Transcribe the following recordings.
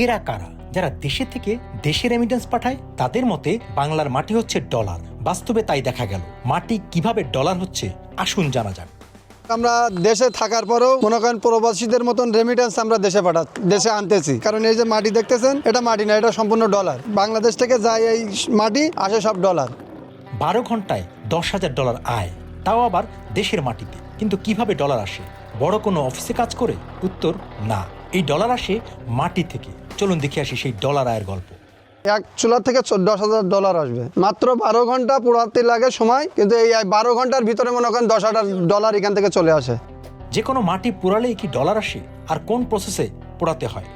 এরা কারা যারা দেশে থেকে দেশে রেমিটেন্স পাঠায়? তাদের মতে বাংলার মাটি হচ্ছে ডলার। বাস্তবে তাই দেখা গেল। মাটি কিভাবে ডলার হচ্ছে আসুন জানা যাক। আমরা দেশে থাকার পরেও মনে করেন প্রবাসীদের মতন রেমিটেন্স আমরা দেশে আনতেছি। কারণ এই যে মাটি দেখতেছেন, এটা মাটি না, এটা সম্পূর্ণ ডলার। বাংলাদেশ থেকে যায় এই মাটি, আসে সব ডলার। 12 ঘন্টায় $10,000 আয়, তাও আবার দেশের মাটিতে। কিন্তু কিভাবে ডলার আসে? বড় কোনো অফিসে কাজ করে? উত্তর না, এই ডলার আসে মাটি থেকে। চলুন দেখে আসি সেই ডলার আয়ের গল্প। এক চুলা থেকে $10,000 আসবে। মাত্র 12 ঘন্টা পোড়াতে লাগে সময়, কিন্তু এই 12 ঘন্টার ভিতরে মনে করেন $10,000 এখান থেকে চলে আসে। যে কোনো মাটি পোড়ালেই কি ডলার আসে? আর কোন প্রসেসে পোড়াতে হয়?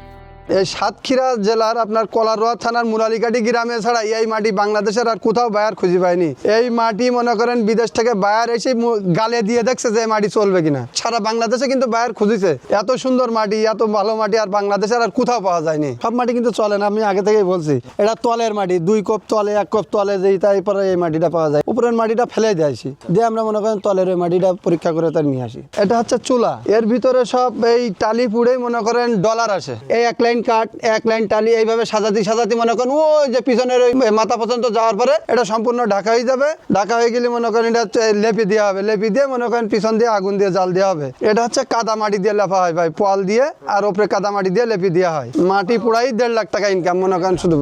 এই সাতক্ষীরা জেলার আপনার কলারোয়া থানার মুরালিকাটি গ্রামে ছাড়া এই মাটি বাংলাদেশের আর কোথাও বায়ার খুঁজে পায়নি। এই মাটি মনে করেন বিদেশ থেকে বায়ার এসে গালে দিয়ে দেখছে যে এই মাটি চলবে কিনা। সারা বাংলাদেশে কিন্তু বায়ার খুঁজেছে। এত সুন্দর মাটি, এত ভালো মাটি আর বাংলাদেশের আর কোথাও পাওয়া যায়নি। সব মাটি কিন্তু চলে না, আমি আগে থেকেই বলছি। এটা তলের মাটি, 2 কোপ তলে 1 কোপ তলে যেই, তারপরে এই মাটিটা পাওয়া যায়। উপরের মাটিটা ফেলে দিয়েছি, দিয়ে আমরা মনে করেন তলের ওই মাটিটা পরীক্ষা করে তার নিয়ে আসি। এটা হচ্ছে চুলা, এর ভিতরে সব এই টালি পুড়েই মনে করেন ডলার আসে। এই 1 লাইন কাঠ, 1 লাইন টালি এইভাবে সাজাতে মনে করেন ওই যে পিছনের ওই মাথা পর্যন্ত যাওয়ার পরে এটা সম্পূর্ণ ঢাকা হয়ে যাবে। ঢাকা হয়ে গেলে মনে করেন এটা লেপি দেওয়া হবে। লেপি দিয়ে মনে করেন পিছন দিয়ে আগুন দিয়ে জাল দেওয়া হবে। এটা হচ্ছে কাদা মাটি দিয়ে লেপা হয় ভাই, পোয়াল দিয়ে, আর ওপরে কাদা মাটি দিয়ে লেপি দেওয়া হয়। মাটি পোড়াই 1.5 লাখ টাকা ইনকাম মনে করেন শুধু।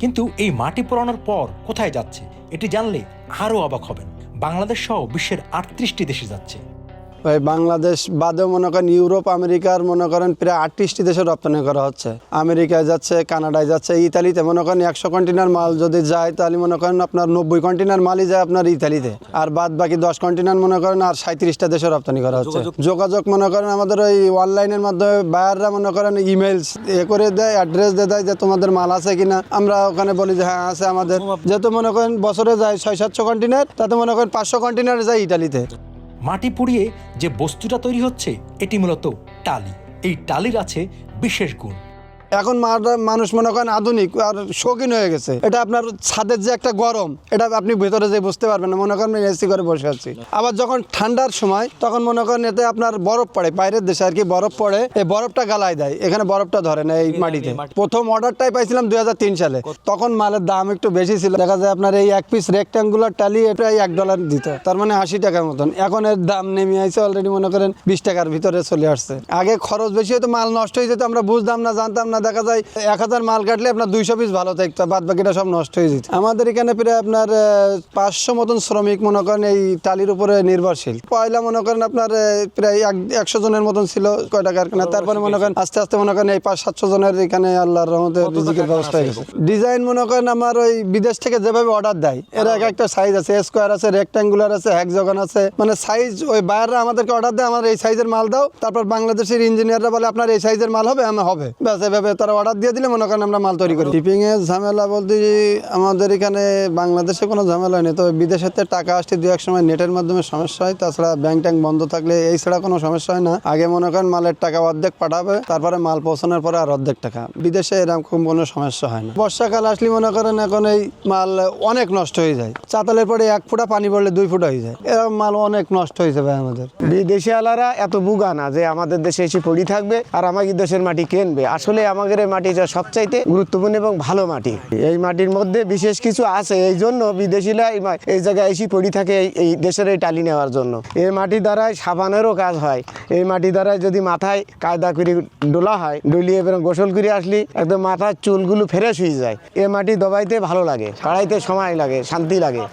কিন্তু এই মাটি পোড়ানোর পর কোথায় যাচ্ছে এটি জানলে আরও অবাক হবেন। বাংলাদেশ সহ বিশ্বের 38টি দেশে যাচ্ছে। ভাই বাংলাদেশ বাদেও মনে করেন ইউরোপ, আমেরিকার মনে করেন প্রায় 38টি দেশে রপ্তানি করা হচ্ছে। আমেরিকায় যাচ্ছে, কানাডায় যাচ্ছে, ইতালিতে মনে করেন 100 কন্টেনার মাল যদি যায় তাহলে মনে করেন আপনার 90 কন্টেনার মালই যায় আপনার ইতালিতে। আর বাদ বাকি 10 কন্টেনার মনে করেন আর 37টা দেশে রপ্তানি করা হচ্ছে। যোগাযোগ মনে করেন আমাদের ওই অনলাইনের মাধ্যমে বায়াররা মনে করেন ইমেলস করে দেয়, অ্যাড্রেস দিয়ে দেয় যে তোমাদের মাল আছে কিনা। আমরা ওখানে বলি যে হ্যাঁ আছে আমাদের। যেহেতু মনে করেন বছরে যায় 600-700 কন্টেনার, তাতে মনে করেন 500 কন্টেনার যায় ইতালিতে। মাটি পুড়িয়ে যে বস্তুটা তৈরি হচ্ছে এটি মূলত টালি। এই টালির আছে বিশেষ গুণ। এখন মানুষ মনে করেন আধুনিক আর শৌখিন হয়ে গেছে। এটা আপনার ছাদের যে একটা গরম, এটা আপনি ভেতরে যে বুঝতে পারবেন না, মনে করেন এসি করে বসে আছি। আবার যখন ঠান্ডার সময় তখন মনে করেন এতে আপনার বরফ পড়ে, বাইরের দেশে আর কি বরফ পড়ে, এই বরফটা গালায় দেয়, এখানে বরফটা ধরে না এই মাটিতে। প্রথম অর্ডারটাই পাইছিলাম 2003 সালে। তখন মালের দাম একটু বেশি ছিল, দেখা যায় আপনার এই 1 পিস রেক্ট্যাঙ্গুলার টালি এটা $1 দিত, তার মানে 80 টাকার মতন। এখন এর দাম নেমে আইছে অলরেডি মনে করেন 20 টাকার ভিতরে চলে আসছে। আগে খরচ বেশি হতো, মাল নষ্ট হয়ে যেত, আমরা বুঝতাম না, জানতাম না। দেখা যায় 1000 মাল কাটলে আপনার 200 পিস ভালো থাকতো, বাদ বাকিটা সব নষ্ট হয়ে যেত। আমাদের এখানে প্রায় আপনার 500 মতন শ্রমিক মনে করেন এই টালির উপরে নির্ভরশীল। পয়লা মনে করেন আপনার প্রায় 100 জনের মতন ছিল কয়টা কারখানা। তারপরে মনে করেন আস্তে আস্তে মনে করেন এই 500-700 জনের এখানে আল্লাহর রহমতে রিজিকের ব্যবস্থা হয়ে গেছে। ডিজাইন মনে করেন আমার ওই বিদেশ থেকে যেভাবে অর্ডার দেয়, এর একটা সাইজ আছে, স্কোয়ার আছে, রেক্ট্যাঙ্গুলার আছে, হ্যাক্সাগন আছে, মানে সাইজ ওই বায়াররা আমাদেরকে অর্ডার দেয়, আমার এই সাইজের মাল দাও। তারপর বাংলাদেশের ইঞ্জিনিয়াররা বলে আপনার এই সাইজের মাল হবে, হবে ব্যাস। এভাবে তারা অর্ডার দিয়ে দিলে মনে করেন আমরা মাল তৈরি করি। শিপিং এর ঝামেলা বলতে আমাদের এখানে বাংলাদেশে কোনো ঝামেলা নেই, তবে বিদেশের টাকা আসতে 2-1 সময় নেটের মাধ্যমে সমস্যা হয়। তাছাড়া ব্যাংক ট্যাঙ্ক বন্ধ থাকলে এই ছাড়া কোনো সমস্যা হয় না। আগে মনে করেন মালের টাকা অর্ধেক পাঠাবে, তারপরে মাল পৌঁছানোর পরে আর অর্ধেক টাকা। বিদেশে এরকম কোনো সমস্যা হয় না। বর্ষাকাল আসলে মনে করেন এখন এই মাল অনেক নষ্ট হয়ে যায়। চাতালের পরে 1 ফুটা পানি পড়লে 2 ফুটা হয়ে যায়, এরকম মাল অনেক নষ্ট হয়েছে ভাই আমাদের। বিদেশি আলারা এত বুগা না যে আমাদের দেশে এসে পড়ি থাকবে আর আমাদের দেশের মাটি কিনবে। আসলে আমাদের এই মাটিটা সবচাইতে গুরুত্বপূর্ণ এবং ভালো মাটি। এই মাটির মধ্যে বিশেষ কিছু আছে, এই জন্য বিদেশিরা এই জায়গায় এসে পড়ি থাকে এই দেশের এই টালি নেওয়ার জন্য। এই মাটি দ্বারাই সাবানেরও কাজ হয়। এই মাটি দ্বারাই যদি মাথায় কায়দা করে ডোলা হয়, ডলিয়ে এবং গোসল করে আসলি একদম মাথার চুলগুলো ফ্রেশ হয়ে যায়। এই মাটি দবাইতে ভালো লাগে, সারাইতে সময় লাগে, শান্তি লাগে।